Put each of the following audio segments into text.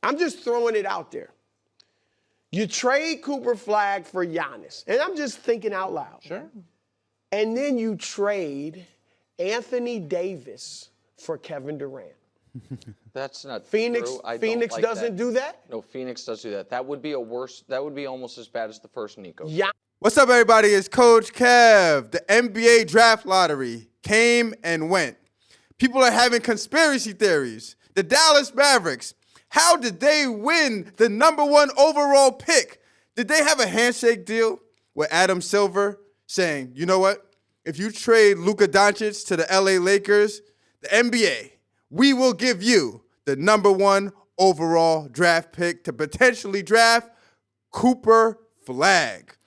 I'm just throwing it out there. You trade Cooper Flagg for Giannis, and I'm just thinking out loud. Sure. And then you trade Anthony Davis for Kevin Durant. That's not Phoenix. true. I Phoenix don't like doesn't that. do that. No, Phoenix does do that. That would be That would be almost as bad as the first Nico. Yeah. What's up, everybody? It's Coach Kev. The NBA draft lottery came and went. People are having conspiracy theories. The Dallas Mavericks, how did they win the #1 overall pick? Did they have a handshake deal with Adam Silver saying, you know what? If you trade Luka Doncic to the LA Lakers, the NBA, we will give you the #1 overall draft pick to potentially draft Cooper Flagg.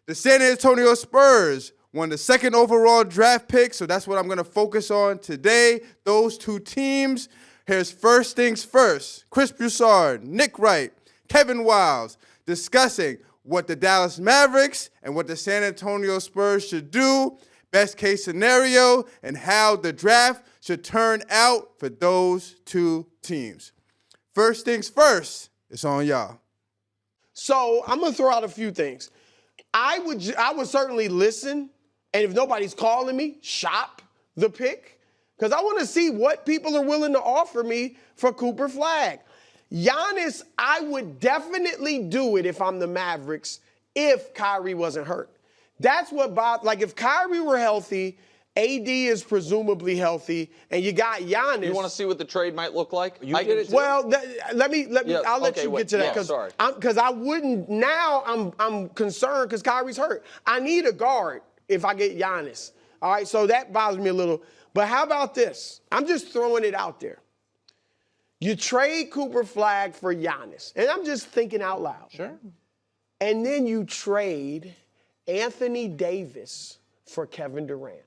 The San Antonio Spurs won the 2nd overall draft pick, so that's what I'm going to focus on today. Those two teams. Here's first things first. Chris Broussard, Nick Wright, Kevin Wiles discussing what the Dallas Mavericks and what the San Antonio Spurs should do, best case scenario, and how the draft should turn out for those two teams. First things first, it's on y'all. So I'm gonna throw out a few things. I would certainly listen, and if nobody's calling me, shop the pick, because I want to see what people are willing to offer me for Cooper Flagg. Giannis, I would definitely do it if I'm the Mavericks, if Kyrie wasn't hurt. That's what Bob, like if Kyrie were healthy, AD is presumably healthy, and you got Giannis. You want to see what the trade might look like? You did it too. Well, let me. Yeah, I'll let okay, you wait. get to that Yeah, because I wouldn't. Now I'm concerned because Kyrie's hurt. I need a guard if I get Giannis. All right, so that bothers me a little. But how about this? I'm just throwing it out there. You trade Cooper Flagg for Giannis, and I'm just thinking out loud. Sure. And then you trade Anthony Davis for Kevin Durant.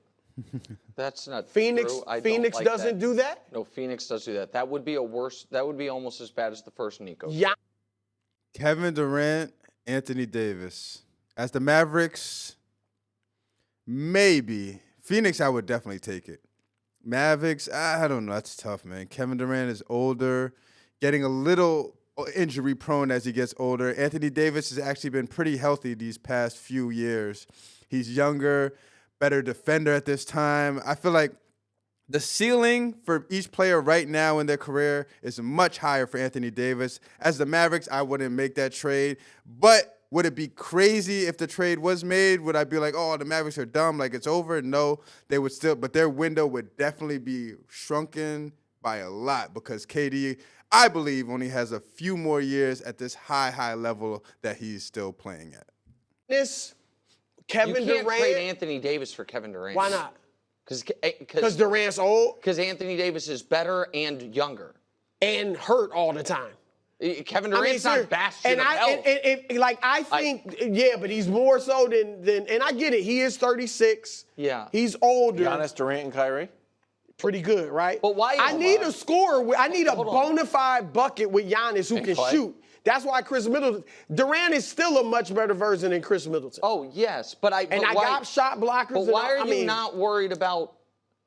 That's not Phoenix. true. I don't Phoenix like doesn't that. do that. No, Phoenix does do that. That would be That would be almost as bad as the first Nico. Yeah. Kevin Durant, Anthony Davis. As the Mavericks, maybe. Phoenix, I would definitely take it. Mavericks, I don't know. That's tough, man. Kevin Durant is older, getting a little injury prone as he gets older. Anthony Davis has actually been pretty healthy these past few years. He's younger, better defender at this time. I feel like the ceiling for each player right now in their career is much higher for Anthony Davis. As the Mavericks, I wouldn't make that trade. But would it be crazy if the trade was made? Would I be like, oh, the Mavericks are dumb, like it's over? No, they would still, but their window would definitely be shrunken by a lot because KD, I believe, only has a few more years at this high level that he's still playing at. This Kevin You can't Durant. trade Anthony Davis for Kevin Durant. Why not? Because Durant's old Anthony Davis is better and younger. and hurt all the time. Kevin Durant's not bastion of health. I think, yeah, but he's more so than, and I get it. He is 36. Yeah. He's older. Giannis, Durant, and Kyrie? Pretty good, right? But why? I need a scorer. I need a bona fide bucket with Giannis who can Clay? shoot. That's why Chris Middleton. Durant is still a much better version than Chris Middleton. Oh, yes. But I got shot blockers. But why are you not worried about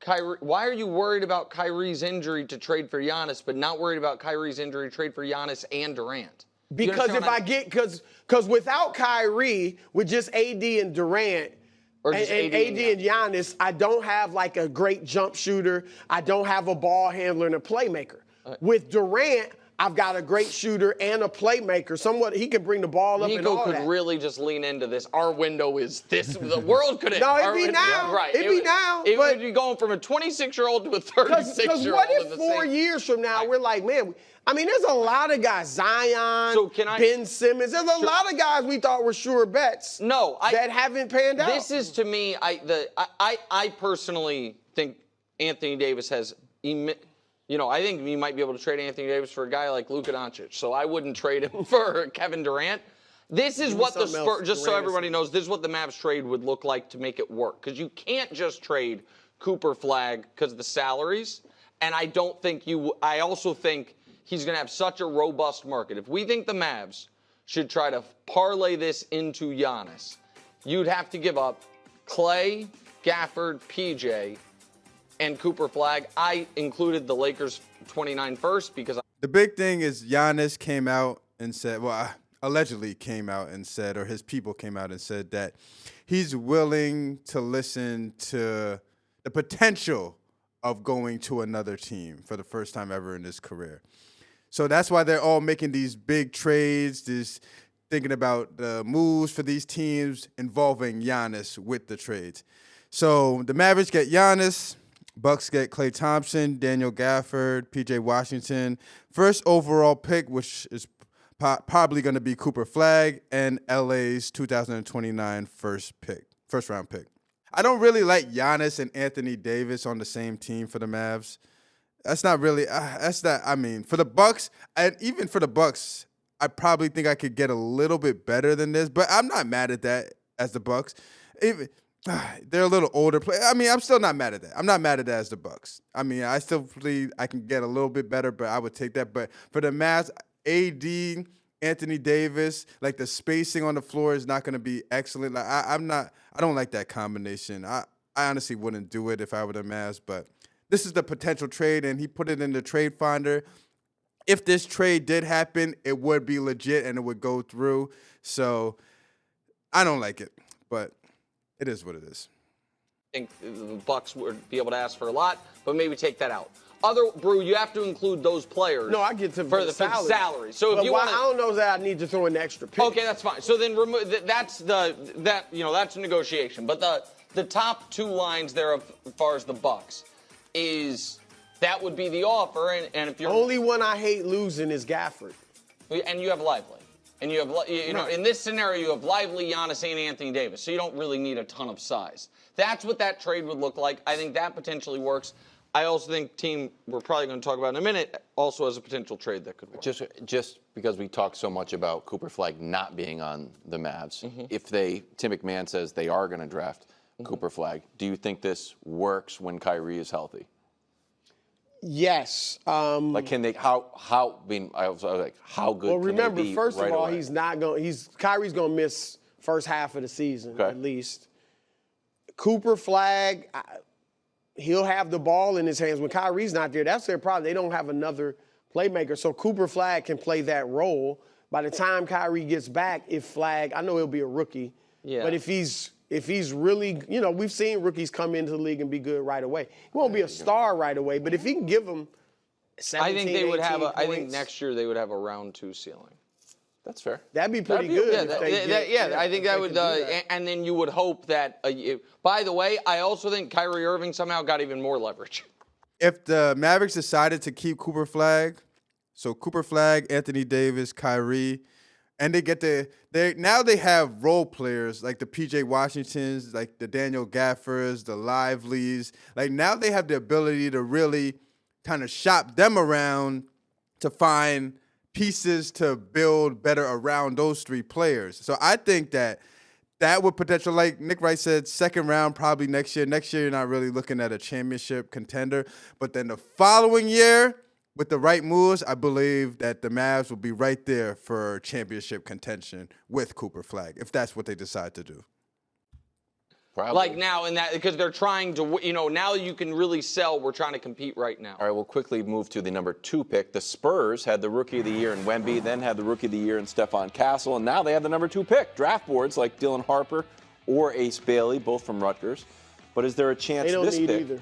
Kyrie? Why are you worried about Kyrie's injury to trade for Giannis, but not worried about Kyrie's injury to trade for Giannis and Durant? Because if I get, because without Kyrie, with just AD and Durant, Or and just AD and Giannis, I don't have like a great jump shooter. I don't have a ball handler and a playmaker. With Durant, I've got a great shooter and a playmaker. Somewhat, he can bring the ball up and all Nico that. could really just lean into this. Our window is this. The world could. No, it'd be now. Right. It'd be now. It would be going from a 26-year-old to a 36-year-old. Because what if 4 years from now we're like, man, I mean, there's a lot of guys, Zion, Ben Simmons. There's a lot of guys we thought were sure bets. That haven't panned out. This is, to me, I personally think Anthony Davis has. I think you might be able to trade Anthony Davis for a guy like Luka Doncic. So I wouldn't trade him for Kevin Durant. This is what the Spurs, just so everybody knows, this is what the Mavs trade would look like to make it work. Because you can't just trade Cooper Flagg because of the salaries. And I don't think I also think he's going to have such a robust market. If we think the Mavs should try to parlay this into Giannis, you'd have to give up Clay, Gafford, PJ, and Cooper Flagg. I included the Lakers 29 first because The big thing is Giannis came out and said, well, allegedly came out and said, or his people came out and said that he's willing to listen to the potential of going to another team for the first time ever in his career. So that's why they're all making these big trades, thinking about the moves for these teams involving Giannis with the trades. So the Mavericks get Giannis, Bucks get Klay Thompson, Daniel Gafford, P.J. Washington, first overall pick, which is probably going to be Cooper Flagg, and LA's 2029 first round pick. I don't really like Giannis and Anthony Davis on the same team for the Mavs. That's not really. For the Bucks, and even for the Bucks, I probably think I could get a little bit better than this. But I'm not mad at that as the Bucks. They're a little older player. I'm still not mad at that. I'm not mad at that as the Bucks. I still believe I can get a little bit better, but I would take that. But for the Mavs, AD, Anthony Davis, like the spacing on the floor is not going to be excellent. Like I don't like that combination. I honestly wouldn't do it if I were the Mavs, but this is the potential trade, and he put it in the trade finder. If this trade did happen, it would be legit and it would go through. So I don't like it, but it is what it is. I think the Bucks would be able to ask for a lot, but maybe take that out. Brew, you have to include those players. No, I get to for the salary. So if you want, I don't know that I need to throw in the extra pick. Okay, that's fine. So then that's a negotiation. But the top two lines there as far as the Bucks is that would be the offer, and if you're only one I hate losing is Gafford, and you have Lively, and you have in this scenario you have Lively, Giannis, and Anthony Davis, so you don't really need a ton of size. That's what that trade would look like. I think that potentially works. I also think team we're probably going to talk about in a minute also has a potential trade that could work. Just because we talk so much about Cooper Flagg not being on the Mavs, if Tim McMahon says they are going to draft Cooper Flagg, do you think this works when Kyrie is healthy? Yes. Can they? How? I was like, how good? Well, remember, can they be first right of all, away? he's not going. Kyrie's going to miss first half of the season at least. Cooper Flagg, he'll have the ball in his hands when Kyrie's not there. That's their problem. They don't have another playmaker, so Cooper Flagg can play that role. By the time Kyrie gets back, I know he'll be a rookie, but if he's really, we've seen rookies come into the league and be good right away. He won't be a star right away, but if he can give them 17, I think they would have. points, I think next year they would have a round 2 ceiling. That's fair. That'd be pretty good. I think that would. And then you would hope that. By the way, I also think Kyrie Irving somehow got even more leverage. If the Mavericks decided to keep Cooper Flagg, so Cooper Flagg, Anthony Davis, Kyrie, and now they have role players like the P.J. Washingtons, like the Daniel Gaffords, the Liveleys. Like now they have the ability to really kind of shop them around to find pieces to build better around those three players. So I think that would potentially, like Nick Wright said, second round probably next year. Next year you're not really looking at a championship contender. But then the following year, with the right moves, I believe that the Mavs will be right there for championship contention with Cooper Flagg, if that's what they decide to do. Probably. Like now, because they're trying to, now you can really sell. We're trying to compete right now. All right, we'll quickly move to the number 2 pick. The Spurs had the Rookie of the Year in Wemby, then had the Rookie of the Year in Stephon Castle, and now they have the number 2 pick. Draft boards like Dylan Harper or Ace Bailey, both from Rutgers. But is there a chance this pick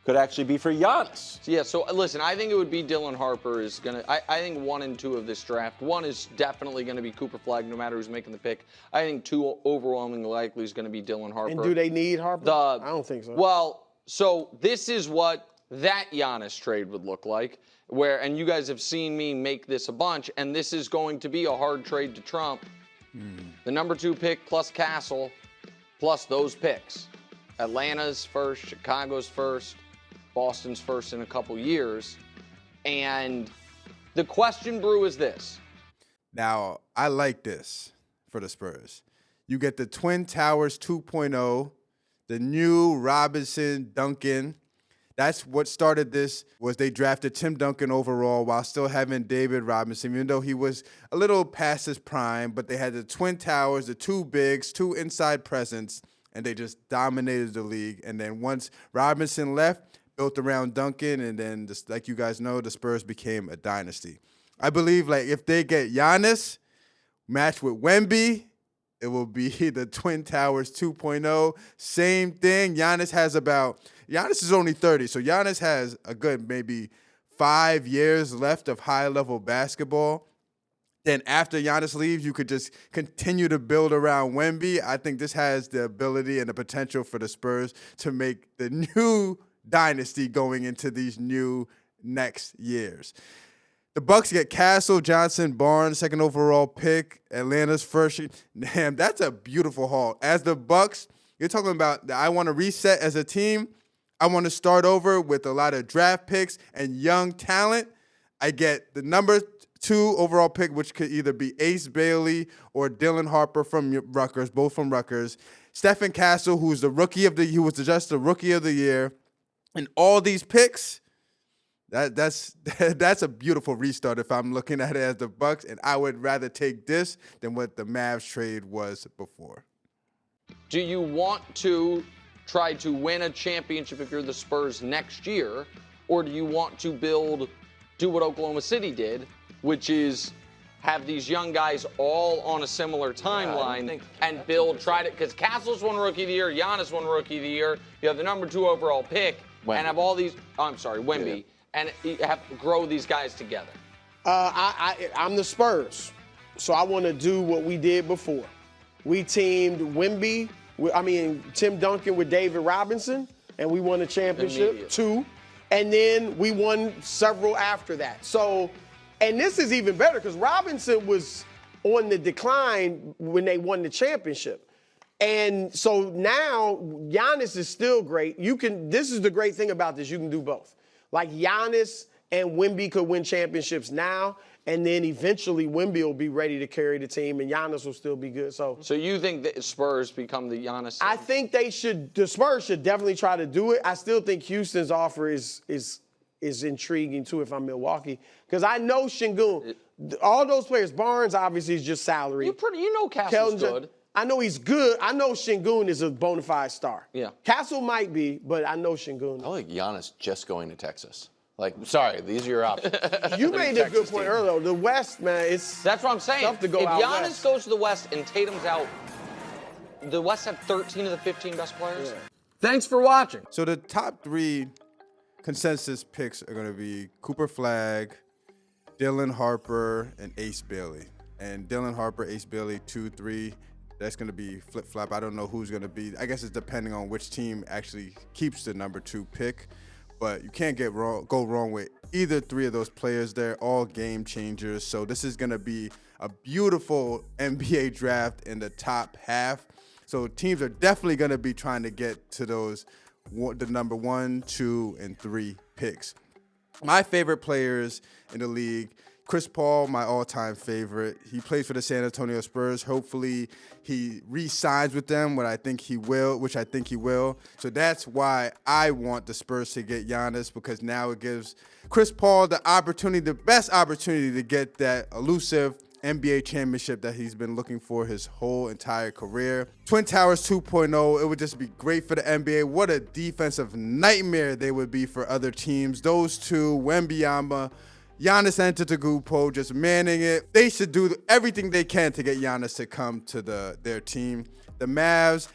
could actually be for Giannis? Yeah, so listen, I think it would be Dylan Harper is going to – I think 1 and 2 of this draft. 1 is definitely going to be Cooper Flagg no matter who's making the pick. I think 2 overwhelmingly likely is going to be Dylan Harper. And do they need Harper? I don't think so. Well, so this is what that Giannis trade would look like, and you guys have seen me make this a bunch, and this is going to be a hard trade to trump. The number 2 pick plus Castle plus those picks. Atlanta's first, Chicago's first, Boston's first in a couple years. And the question, Brew, is this. Now, I like this for the Spurs. You get the Twin Towers 2.0, the new Robinson, Duncan. That's what started this, was they drafted Tim Duncan overall while still having David Robinson, even though he was a little past his prime. But they had the Twin Towers, the 2 bigs, 2 inside presence, and they just dominated the league. And then once Robinson left, built around Duncan, and then just like you guys know, the Spurs became a dynasty. I believe like if they get Giannis matched with Wemby, it will be the Twin Towers 2.0. Same thing. Giannis is only 30, so Giannis has a good maybe 5 years left of high-level basketball. Then after Giannis leaves, you could just continue to build around Wemby. I think this has the ability and the potential for the Spurs to make the new dynasty going into these new next years. The Bucks get Castle, Johnson, Barnes, second overall pick. Atlanta's first. Damn, that's a beautiful haul. As the Bucks, you're talking about I want to reset as a team. I want to start over with a lot of draft picks and young talent. I get the number 2 overall pick, which could either be Ace Bailey or Dylan Harper from Rutgers, both from Rutgers. Stephen Castle, who was just the rookie of the year. And all these picks, that's a beautiful restart if I'm looking at it as the Bucks, and I would rather take this than what the Mavs trade was before. Do you want to try to win a championship if you're the Spurs next year, or do you want to do what Oklahoma City did, which is have these young guys all on a similar timeline and because Castle's won Rookie of the Year, Giannis won Rookie of the Year, you have the number 2 overall pick, and have all these, Wemby, and you have to grow these guys together. I'm the Spurs, so I want to do what we did before. We teamed Tim Duncan with David Robinson, and we won a championship, 2, and then we won several after that. So, and this is even better because Robinson was on the decline when they won the championship. And so now Giannis is still great. This is the great thing about this. You can do both. Like Giannis and Wemby could win championships now, and then eventually Wemby will be ready to carry the team, and Giannis will still be good. So you think the Spurs become the Giannis team? I think the Spurs should definitely try to do it. I still think Houston's offer is intriguing too if I'm Milwaukee, because I know Şengün, all those players. Barnes obviously is just salary. You know Castle's good. I know he's good. I know Şengün is a bona fide star. Yeah. Castle might be, but I know Şengün. I like Giannis just going to Texas. Like, sorry, these are your options. You made a good point earlier. The West, man, that's what I'm saying. Tough to go if out Giannis West. goes to the West and Tatum's out, the West have 13 of the 15 best players. Yeah. Thanks for watching. So the top 3 consensus picks are going to be Cooper Flagg, Dylan Harper, and Ace Bailey. And Dylan Harper, Ace Bailey, 2, 3. That's going to be flip-flop. I don't know who's going to be. I guess it's depending on which team actually keeps the number 2 pick. But you can't go wrong with either 3 of those players. They're all game changers. So this is going to be a beautiful NBA draft in the top half. So teams are definitely going to be trying to get to the number 1, 2, and 3 picks. My favorite players in the league, Chris Paul, my all-time favorite. He plays for the San Antonio Spurs. Hopefully, he re-signs with them, which I think he will. So that's why I want the Spurs to get Giannis, because now it gives Chris Paul the best opportunity to get that elusive NBA championship that he's been looking for his whole entire career. Twin Towers 2.0, it would just be great for the NBA. What a defensive nightmare they would be for other teams. Those two, Wembanyama, Giannis Antetokounmpo, just manning it. They should do everything they can to get Giannis to come to their team. The Mavs,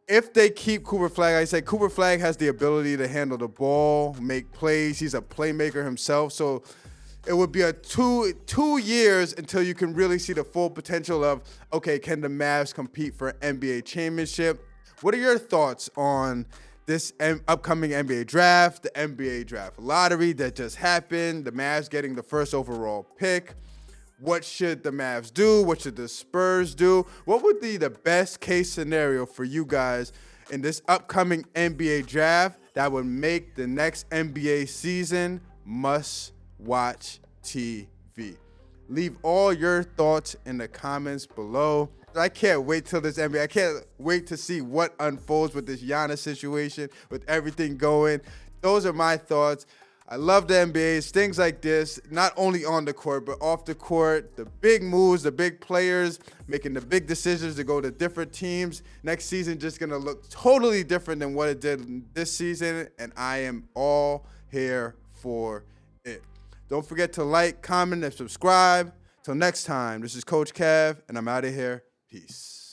if they keep Cooper Flagg, like I said, Cooper Flagg has the ability to handle the ball, make plays. He's a playmaker himself. So it would be a two years until you can really see the full potential of, okay, can the Mavs compete for an NBA championship? What are your thoughts on this upcoming NBA draft, the NBA draft lottery that just happened, the Mavs getting the first overall pick? What should the Mavs do? What should the Spurs do? What would be the best case scenario for you guys in this upcoming NBA draft that would make the next NBA season must-watch TV? Leave all your thoughts in the comments below. I can't wait till this NBA. I can't wait to see what unfolds with this Giannis situation, with everything going. Those are my thoughts. I love the NBA. It's things like this, not only on the court, but off the court. The big moves, the big players, making the big decisions to go to different teams. Next season just going to look totally different than what it did this season, and I am all here for it. Don't forget to like, comment, and subscribe. Till next time, this is Coach Kev, and I'm out of here. Peace.